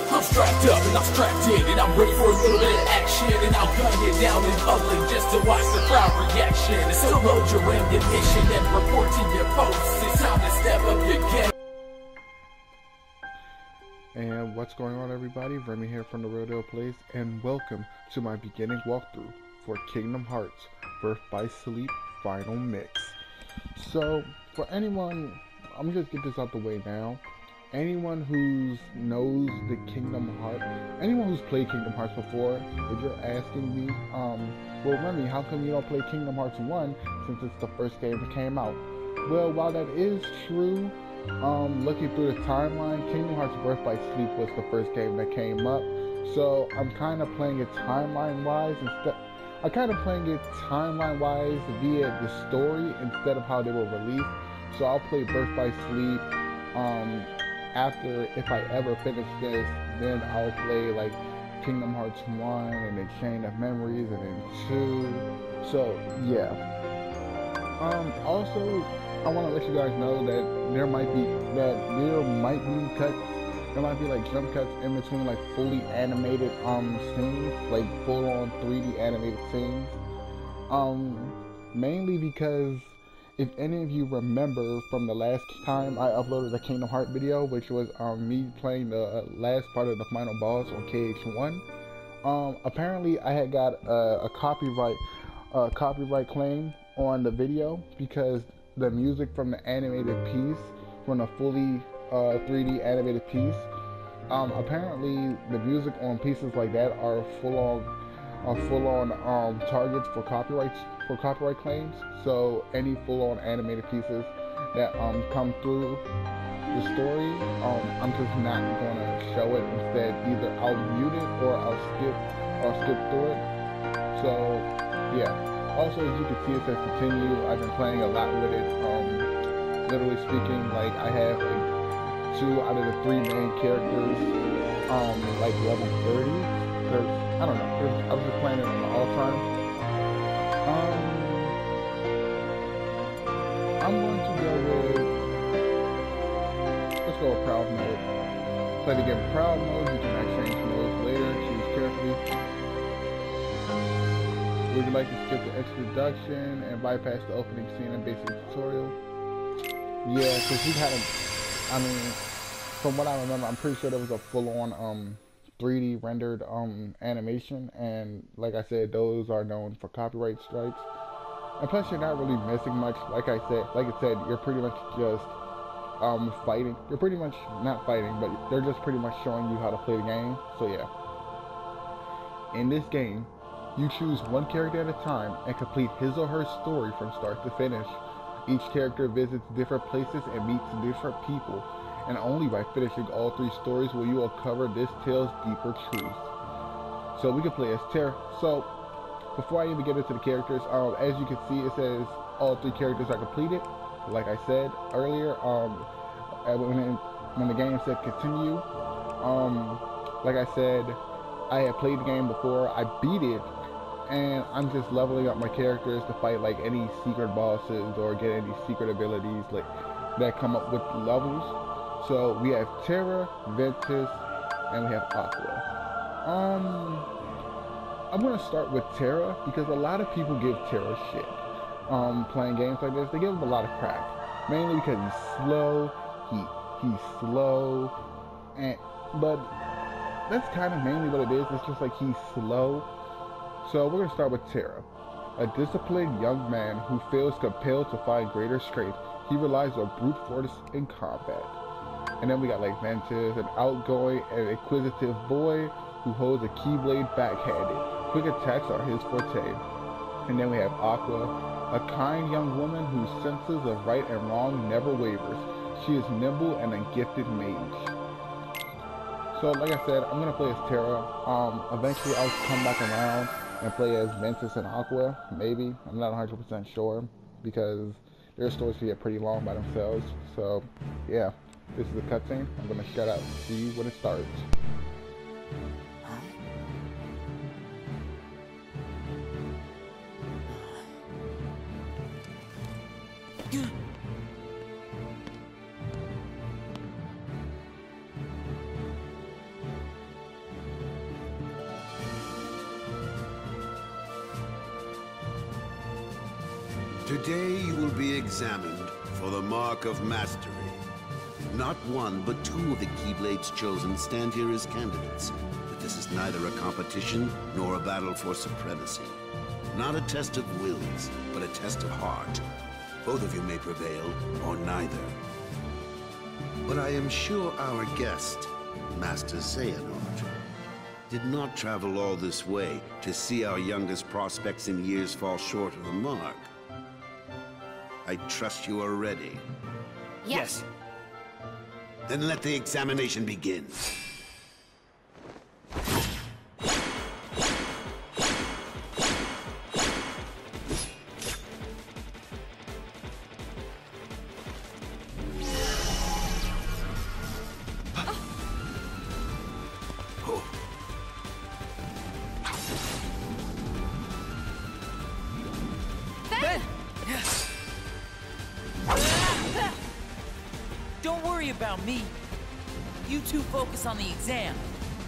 I'm strapped up and I'm strapped in, and I'm ready for a little bit of action, and I'll gun you down in public just to watch the crowd reaction. So load your ammunition and report to your posts. It's time to step up your game. And what's going on, everybody? Remy here from Therealdealplays, and welcome to my beginning walkthrough for Kingdom Hearts Birth by Sleep Final Mix. So, for anyone, I'm gonna just get this out the way now. Anyone who knows the Kingdom Hearts, anyone who's played Kingdom Hearts before, if you're asking me, well, Remy, how come you don't play Kingdom Hearts 1 since it's the first game that came out? Well, while that is true, looking through the timeline, Kingdom Hearts Birth by Sleep was the first game that came up, so I'm kind of playing it timeline-wise via the story instead of how they were released. So I'll play Birth by Sleep, after, if I ever finish this, then I'll play like Kingdom Hearts 1 and then Chain of Memories and then 2, so yeah. Also, I want to let you guys know that there might be like jump cuts in between like fully animated scenes, like full on 3D animated scenes. Mainly because if any of you remember from the last time I uploaded a Kingdom Hearts video, which was me playing the last part of the final boss on KH1, apparently I had got a copyright claim on the video because the music from the animated piece, from the fully 3D animated piece, apparently the music on pieces like that are full on targets for copyright claims. So any full on animated pieces that come through the story, I'm just not gonna show it. Instead, either I'll mute it or I'll skip through it. So yeah. Also, as you can see, it says continue. I've been playing a lot with it. Literally speaking, like I have like 2 out of the 3 main characters, like level 30. Because I don't know, I was just playing it on the all time. I'm going to go with, let's go with proud mode. Play the game with proud mode. You can change modes later. Choose carefully. Would you like to skip the introduction and bypass the opening scene and basic tutorial? Yeah, because from what I remember, I'm pretty sure there was a full-on 3D rendered animation, and like I said, those are known for copyright strikes. And plus, you're not really missing much. Like I said, you're pretty much just fighting. You're pretty much not fighting, but they're just pretty much showing you how to play the game. So yeah, in this game, you choose one character at a time and complete his or her story from start to finish. Each character visits different places and meets different people, and only by finishing all 3 stories will you uncover this tale's deeper truths. So we can play as Terra. So before I even get into the characters, as you can see, it says all 3 characters are completed. Like I said earlier, when the game said continue, like I said, I had played the game before, I beat it, and I'm just leveling up my characters to fight like any secret bosses or get any secret abilities like that come up with levels. So we have Terra, Ventus, and we have Aqua. I'm gonna start with Terra because a lot of people give Terra shit. Playing games like this, they give him a lot of crap. Mainly because he's slow. He's slow, but that's kind of mainly what it is. It's just like he's slow. So we're gonna start with Terra, a disciplined young man who feels compelled to find greater strength. He relies on brute force in combat. And then we got like Ventus, an outgoing and inquisitive boy who holds a keyblade backhanded. Quick attacks are his forte. And then we have Aqua, a kind young woman whose senses of right and wrong never wavers. She is nimble and a gifted mage. So like I said, I'm gonna play as Terra. Eventually I'll come back around and play as Ventus and Aqua, maybe. I'm not 100% sure because their stories can get pretty long by themselves. So yeah, this is a cutscene. I'm gonna shut up. See you when it starts. Today you will be examined for the Mark of Mastery. Not one, but two of the Keyblades chosen stand here as candidates. But this is neither a competition nor a battle for supremacy. Not a test of wills, but a test of heart. Both of you may prevail, or neither. But I am sure our guest, Master Xehanort, did not travel all this way to see our youngest prospects in years fall short of the mark. I trust you are ready. Yes. Then let the examination begin. Don't worry about me. You two focus on the exam.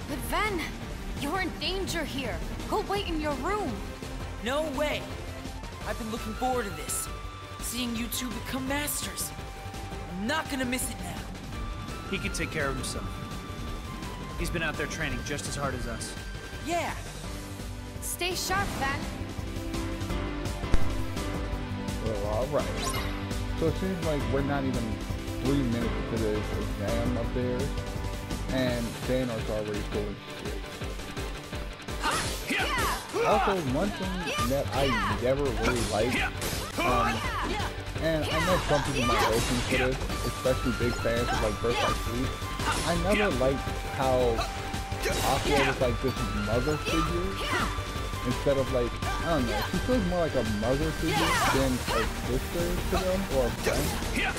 But Ven, you're in danger here. Go wait in your room. No way. I've been looking forward to this. Seeing you two become masters. I'm not gonna miss it now. He can take care of himself. He's been out there training just as hard as us. Yeah. Stay sharp, Ven. Well, alright. So it seems like we're not even 3 minutes into this exam up there, and Xehanort's already going shit. Also, one thing that I never really liked, and I know some people might roast me for this, especially big fans of like Birth by Sleep, I never liked how Aqua was like this mother figure, instead of like, I don't know, she feels more like a mother figure than a sister to them, or a friend.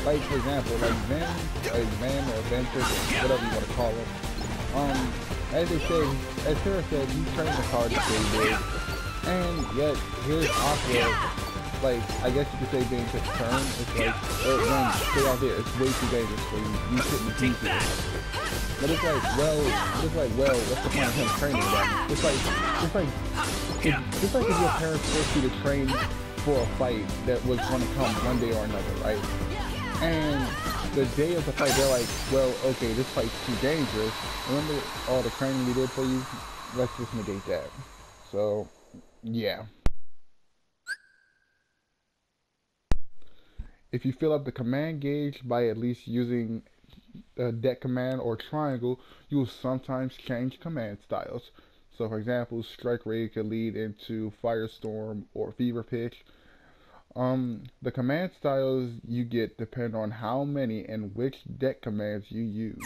Like, for example, like Ven or Venture, whatever you want to call him. As they said, as Sarah said, he trained as hard as they did. And yet, here's Aqua, like, I guess you could say being his turn. It's like, stay out there, it's way too dangerous for you. You shouldn't be here. But it's like, well, what's the point of him training that? It's like if your parents forced you to train for a fight that was going to come one day or another, right? And the day of the fight, they're like, well, okay, this fight's too dangerous. Remember all the training we did for you? Let's just negate that. So, yeah. If you fill up the command gauge by at least using a deck command or triangle, you will sometimes change command styles. So, for example, Strike Raid could lead into Firestorm or Fever Pitch. The command styles you get depend on how many and which deck commands you use.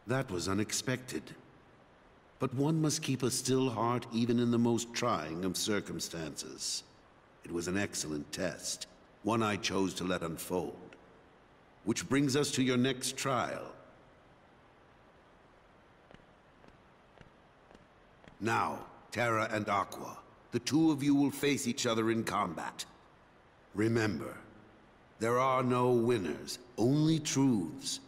That was unexpected. But one must keep a still heart even in the most trying of circumstances. It was an excellent test, one I chose to let unfold. Which brings us to your next trial. Now, Terra and Aqua, the two of you will face each other in combat. Remember, there are no winners, only truths.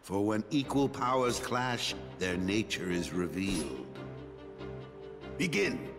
For when equal powers clash, their nature is revealed. Begin!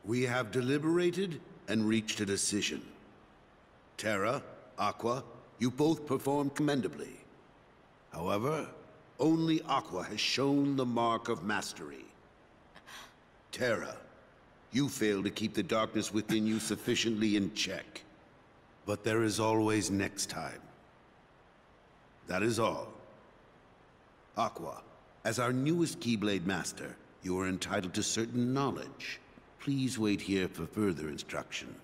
We have deliberated and reached a decision. Terra, Aqua, you both performed commendably. However, only Aqua has shown the mark of mastery. Terra, you failed to keep the darkness within you sufficiently in check. But there is always next time. That is all. Aqua, as our newest Keyblade Master, you are entitled to certain knowledge. Please wait here for further instruction.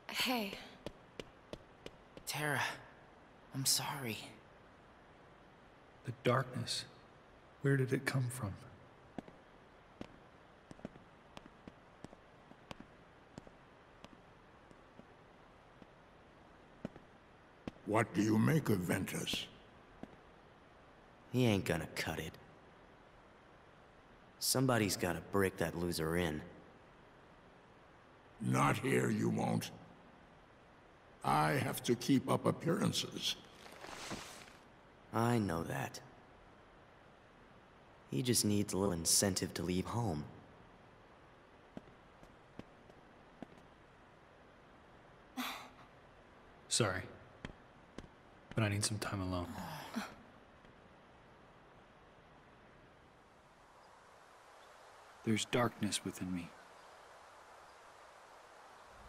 Hey. Terra, I'm sorry. The darkness. Where did it come from? What do you make of Ventus? He ain't gonna cut it. Somebody's gotta break that loser in. Not here, you won't. I have to keep up appearances. I know that. He just needs a little incentive to leave home. Sorry. But I need some time alone. There's darkness within me.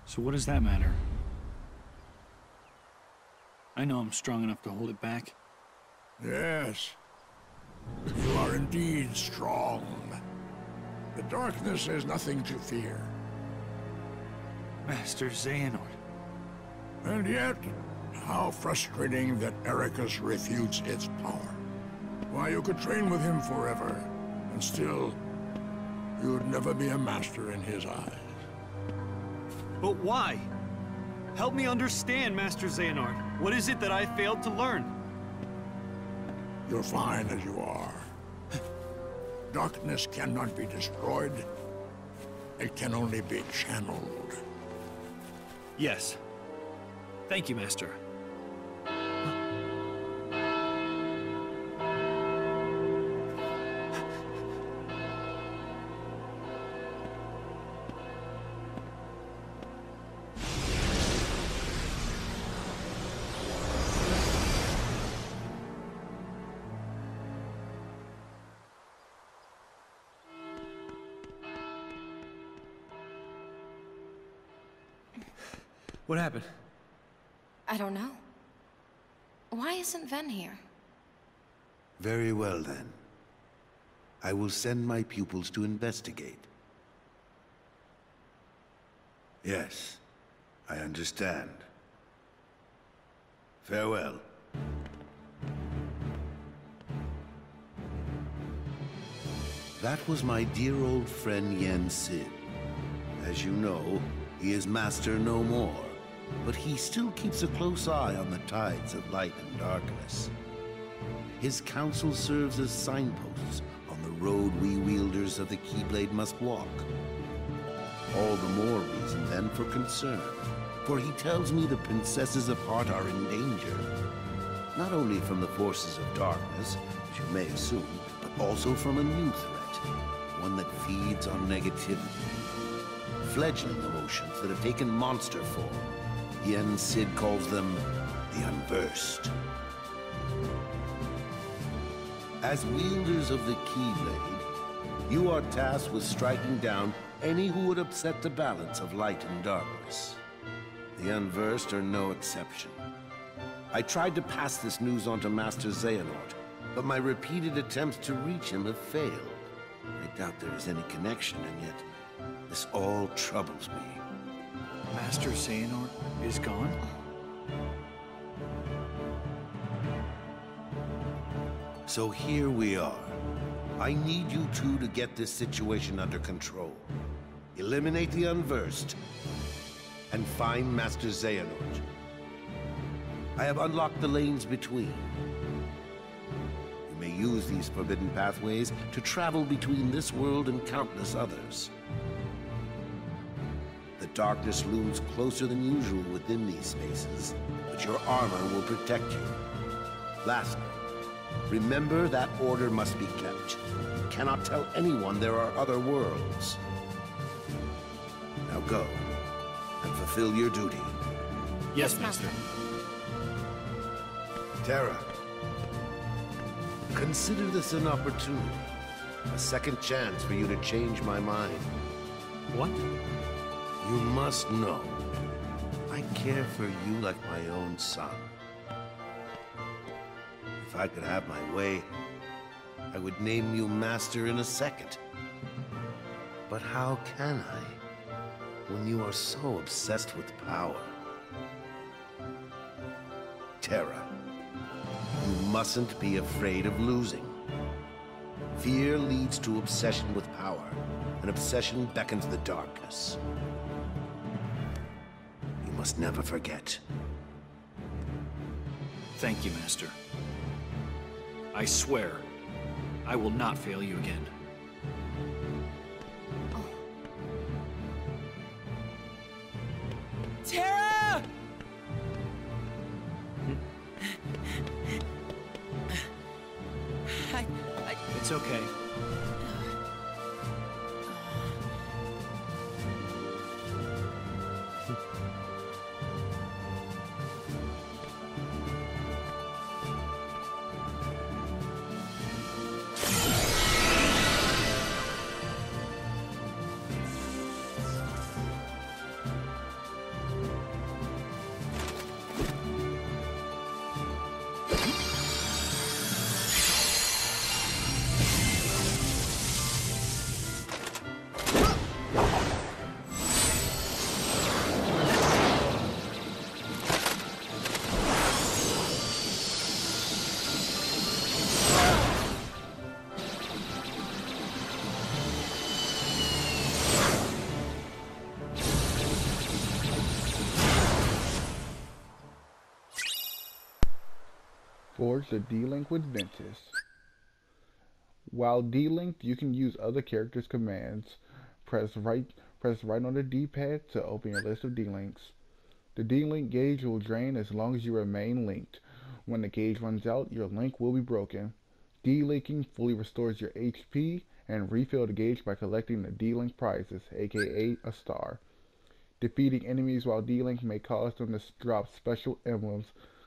So what does that matter? I know I'm strong enough to hold it back. Yes. You are indeed strong. The darkness is nothing to fear. Master Xehanort. And yet, how frustrating that Ericus refutes its power. Why, you could train with him forever, and still, you'd never be a master in his eyes. But why? Help me understand, Master Xehanort. What is it that I failed to learn? You're fine as you are. Darkness cannot be destroyed. It can only be channeled. Yes. Thank you, Master. What happened? I don't know. Why isn't Ven here? Very well, then. I will send my pupils to investigate. Yes, I understand. Farewell. That was my dear old friend Yen Sid. As you know, he is master no more, but he still keeps a close eye on the tides of light and darkness. His counsel serves as signposts on the road we wielders of the Keyblade must walk. All the more reason then for concern, for he tells me the princesses of Heart are in danger. Not only from the forces of darkness, as you may assume, but also from a new threat, one that feeds on negativity. Fledgling emotions that have taken monster form. Yen Sid calls them the Unversed. As wielders of the Keyblade, you are tasked with striking down any who would upset the balance of light and darkness. The Unversed are no exception. I tried to pass this news on to Master Xehanort, but my repeated attempts to reach him have failed. I doubt there is any connection, and yet this all troubles me. Master Xehanort is gone? So here we are. I need you two to get this situation under control. Eliminate the Unversed, and find Master Xehanort. I have unlocked the lanes between. You may use these forbidden pathways to travel between this world and countless others. The darkness looms closer than usual within these spaces, but your armor will protect you. Lastly, remember that order must be kept. You cannot tell anyone there are other worlds. Now go, and fulfill your duty. Yes, Master. Terra, consider this an opportunity. A second chance for you to change my mind. What? You must know, I care for you like my own son. If I could have my way, I would name you Master in a second. But how can I, when you are so obsessed with power? Terra, you mustn't be afraid of losing. Fear leads to obsession with power, and obsession beckons the darkness. You must never forget. Thank you, Master. I swear, I will not fail you again. Terra! It's okay. Forge the D-Link with Ventus. While D-Linked, you can use other characters' commands. Press right on the D-pad to open your list of D-Links. The D-Link gauge will drain as long as you remain linked. When the gauge runs out, your link will be broken. D-Linking fully restores your HP and refill the gauge by collecting the D-Link prizes, aka a star. Defeating enemies while D-Link may cause them to drop special emblems.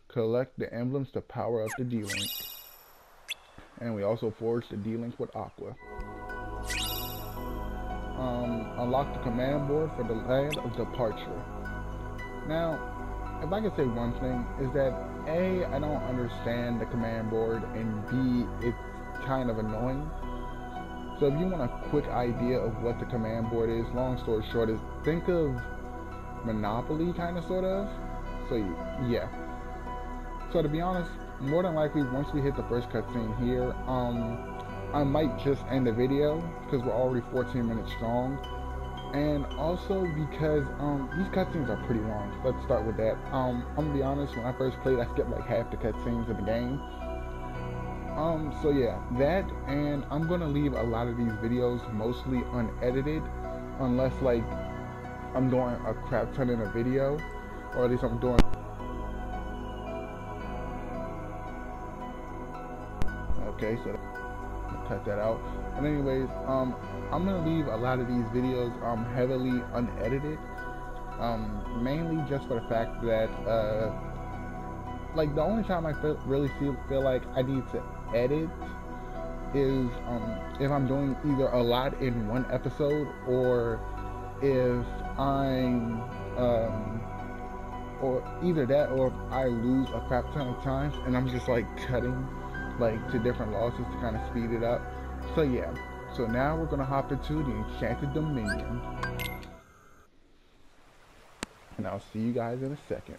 Collect the emblems to power up the D-Link. And we also forged the D-Link with Aqua. Unlock the command board for the Land of Departure. Now, if I could say one thing, is that A, I don't understand the command board, and B, it's kind of annoying. So if you want a quick idea of what the command board is, long story short, is think of Monopoly, kind of, sort of. So yeah. So to be honest, more than likely, once we hit the first cutscene here, I might just end the video because we're already 14 minutes strong, and also because these cutscenes are pretty long. Let's start with that. I'm gonna be honest, when I first played, I skipped like half the cutscenes in the game. So yeah, that, and I'm gonna leave a lot of these videos mostly unedited, unless like I'm doing a crap ton in a video, or at least I'm doing. Okay, so cut that out. But anyways, I'm gonna leave a lot of these videos heavily unedited, mainly just for the fact that like the only time I really feel like I need to edit is if I'm doing either a lot in one episode, or if I'm or either that, or if I lose a crap ton of times and I'm just like cutting like to different losses to kind of speed it up. So yeah, so now we're gonna hop into the Enchanted Dominion, and I'll see you guys in a second.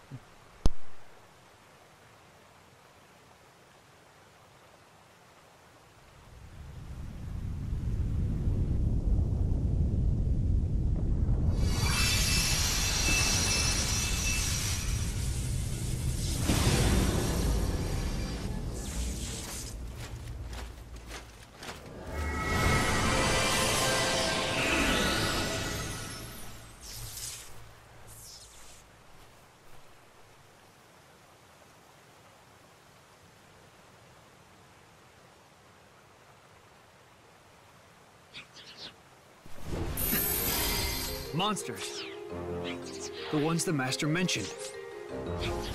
Monsters. The ones the Master mentioned.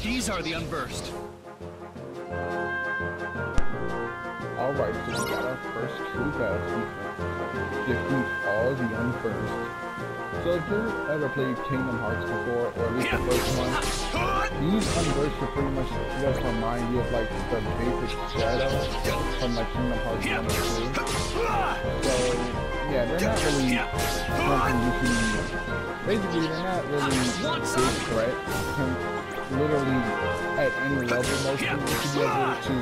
These are the Unversed. Alright, so we got our first true battle sequence. Defeat all the Unversed. So if you've ever played Kingdom Hearts before, or at least the first one, these Unversed should pretty much just remind you of like the basic shadow from like Kingdom Hearts 1 and 2. So yeah, they're not really something you can, basically they're not really a big threat. Literally at any level, most people should be able to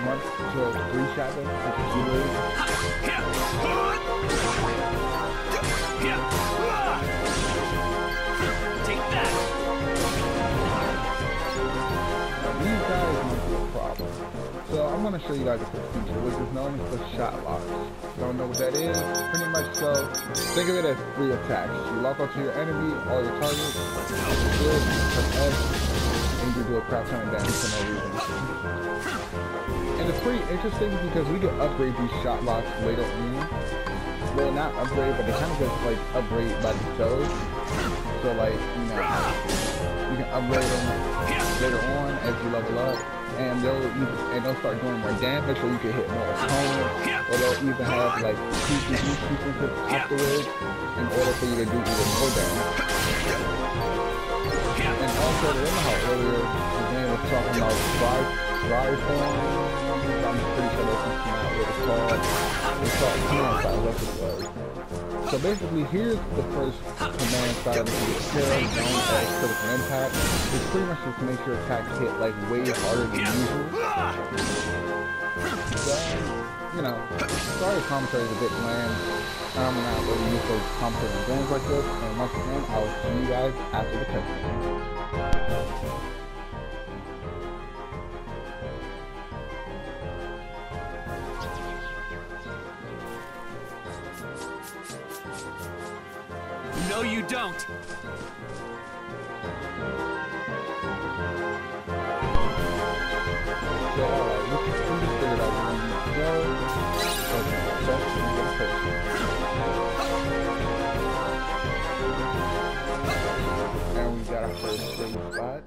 1 to 3 shot them, like you do. Take that! Now, these guys want to show you guys a quick feature, which is known as the shot lock. Don't know what that is? Pretty much so, think of it as 3 attacks. You lock onto your enemy or your target, good, press F, and you do a crap ton of damage for no reason. And it's pretty interesting because we can upgrade these shot locks later on. Well, not upgrade, but they kind of just like upgrade by themselves. So like, you know, you can upgrade them later on as you level up, and they'll start doing more damage, or you can hit more opponents, or they'll even have like PvP sequences afterwards in order for you to do even more damage. And also, remember how earlier the game was talking about drive form? I'm pretty sure that's something out what it's called. It's called command style, that's what it was. So basically, here's the first command style that you get known as critical impact. It's pretty much just to make your attacks hit like way harder than usual. So, you know, sorry if commentary is a bit bland. I'm not really used to commentary games like this. And once again, I'll see you guys after the cutscene. No, you don't. So, alright, we just figured out where we need to go. Okay, that's a good picture. And we got our first swing spot.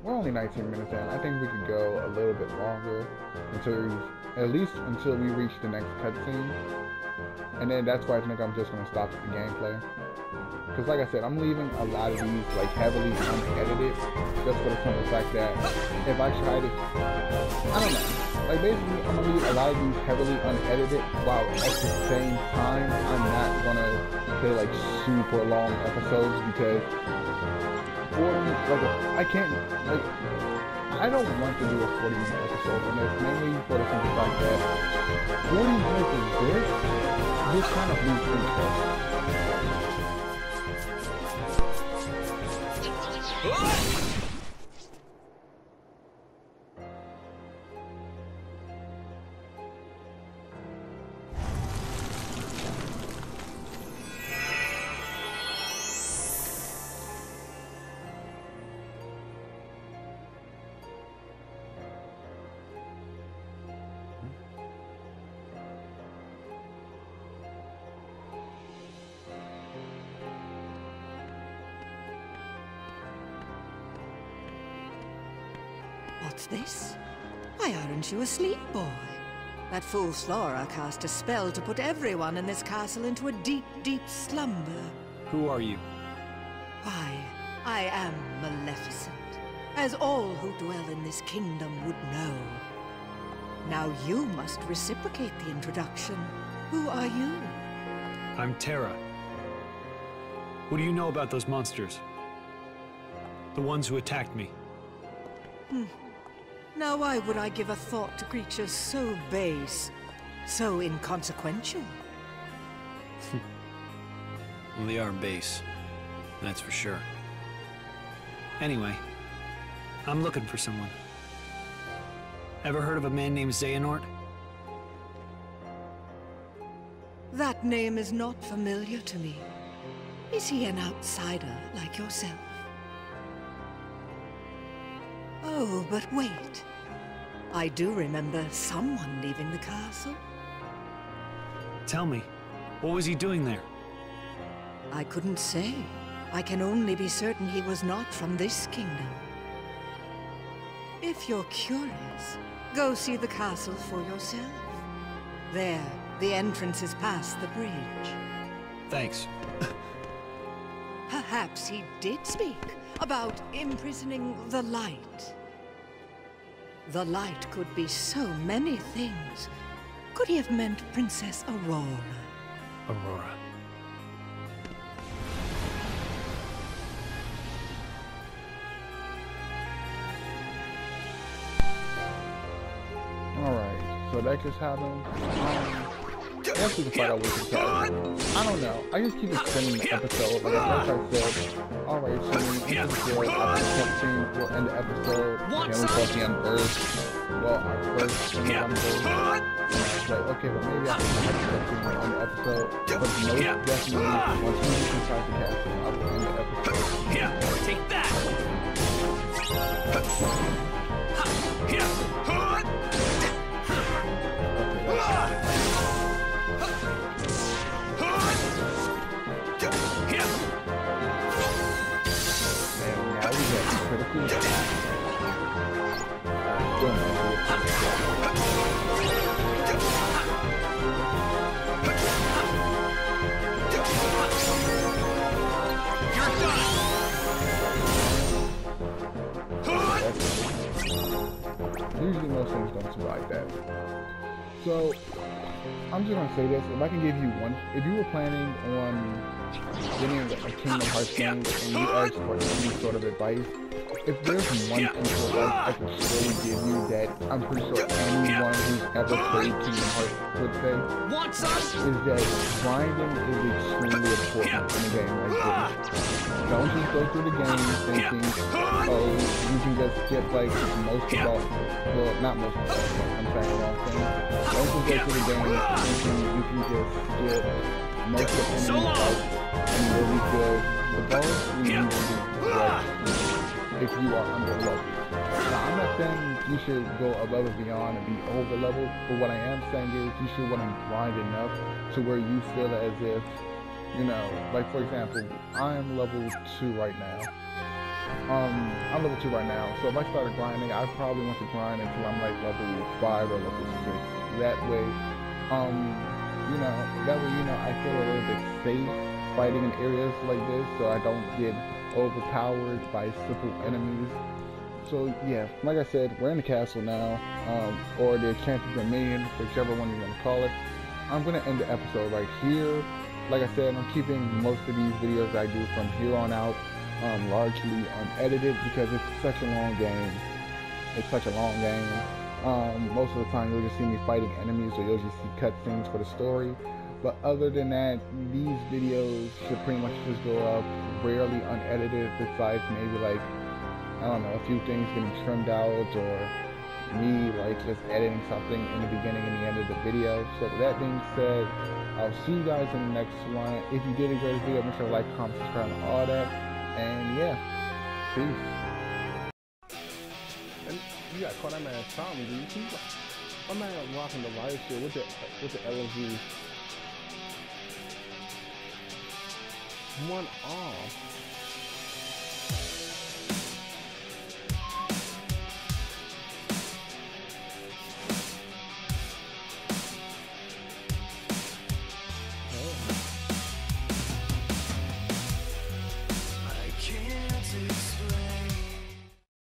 We're only 19 minutes in. I think we could go a little bit longer at least until we reach the next cutscene. And then that's why I think I'm just going to stop the gameplay. Because like I said, I'm leaving a lot of these like heavily unedited, just for the simple fact that if I try to, I don't know, like basically I'm going to leave a lot of these heavily unedited, while at the same time I'm not going to play like super long episodes, because I can't, like, I don't want to do a 40-minute episode, and it's mainly for the simple fact that 40 minutes of this just kind of lose interest. What's this? Why aren't you asleep, boy? That fool Flora cast a spell to put everyone in this castle into a deep, deep slumber. Who are you? Why, I am Maleficent, as all who dwell in this kingdom would know. Now you must reciprocate the introduction. Who are you? I'm Terra. What do you know about those monsters? The ones who attacked me. Now why would I give a thought to creatures so base, so inconsequential? Well, they are base, that's for sure. Anyway, I'm looking for someone. Ever heard of a man named Xehanort? That name is not familiar to me. Is he an outsider like yourself? Oh, but wait. I do remember someone leaving the castle. Tell me, what was he doing there? I couldn't say. I can only be certain he was not from this kingdom. If you're curious, go see the castle for yourself. There, the entrance is past the bridge. Thanks. Perhaps he did speak about imprisoning the light. The light could be so many things. Could he have meant Princess Aurora? Aurora. Alright, so that just happened. guess we can fight our way to the castle. I don't know. I just keep extending the episode. Like I said, alright, so this is good. After the cutscene, we'll end the episode. And we fought the Unversed. Well, our first Unversed. Like, okay, but maybe after the next cutscene, we'll end the episode. But most definitely, once we get inside the castle, I will end the episode. Yeah, take that! Usually most things don't survive that. So, I'm just gonna say this, if I can give you one, if you were planning on getting a Kingdom Hearts game and you asked for any sort of advice, if there's one piece of advice I can surely give you that I'm pretty sure anyone who's ever played Kingdom Hearts would say, is that grinding is extremely important in a game like this. Don't just go through the game thinking, oh, you can just get like most of all, well, not most of all, I'm saying the wrong thing. Don't just go through the game thinking you can just get most of the enemies out and really good. The bonus you need to be if you are under level. Now, I'm not saying you should go above and beyond and be over leveled, but what I am saying is you should want to grind enough to where you feel as if, you know, like for example, I'm level 2 right now. I'm level 2 right now, so if I started grinding, I probably want to grind until I'm like level 5 or level 6. That way, you know, I feel a little bit safe fighting in areas like this, so I don't get overpowered by simple enemies. So yeah, like I said, we're in the castle now, or the Enchanted Dominion, whichever one you want to call it. I'm gonna end the episode right here. Like I said, I'm keeping most of these videos I do from here on out largely unedited because it's such a long game. Most of the time you'll just see me fighting enemies, or you'll just see cutscenes for the story. But other than that, these videos should pretty much just go up rarely unedited, besides maybe like, I don't know, a few things getting trimmed out, or me like just editing something in the beginning and the end of the video. So with that being said, I'll see you guys in the next one. If you did enjoy this video, make sure to like, comment, subscribe, and all that. And yeah, peace. And you got caught that man Tommy, dude. You see my man rocking the live shit with the LSU. One off.